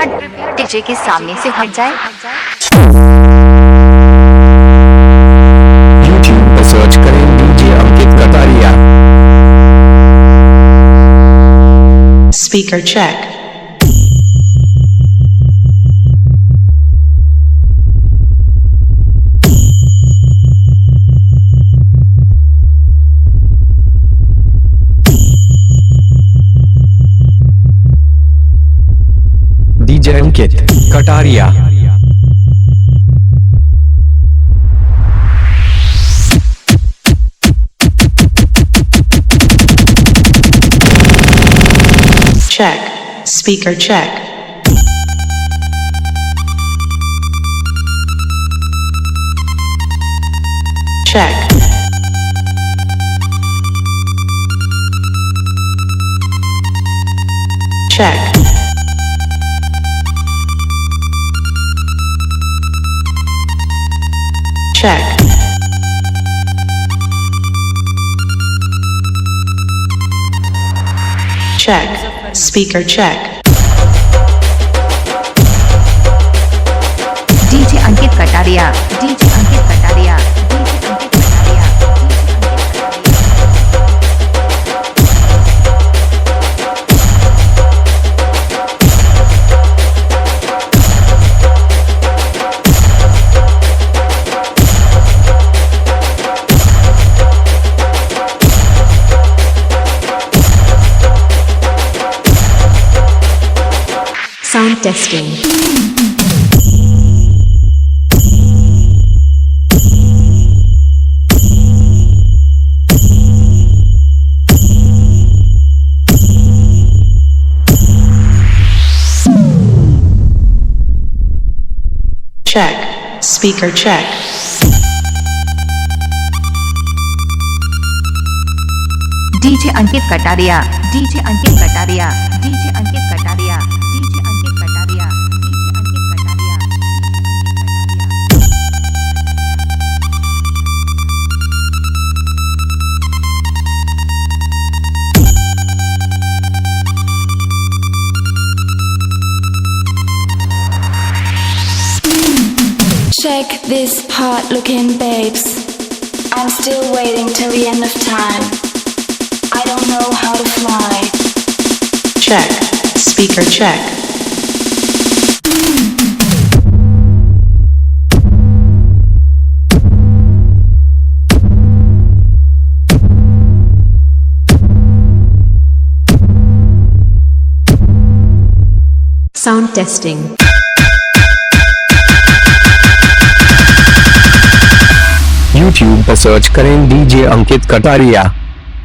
DJ के सामने से हट जाए। YouTube पर सर्च करें DJ Ankit Kataria. Speaker check. DJ Ankit Kataria. Check. Speaker check. Check. Check. Check. Check. Speaker check. DJ Ankit Kataria. DJ Ankit Kataria. DJ Ankit Kataria. Sound testing. Check. Speaker check. DJ Ankit Kataria. DJ Ankit Kataria. DJ Ankit Kataria. DJ Ankit Kataria. DJ Ankit Kataria. Check this hot looking babes. I'm still waiting till the end of time. I don't know how to fly. Check. Speaker check. Sound testing. YouTube पर search करें DJ अंकित कटारिया।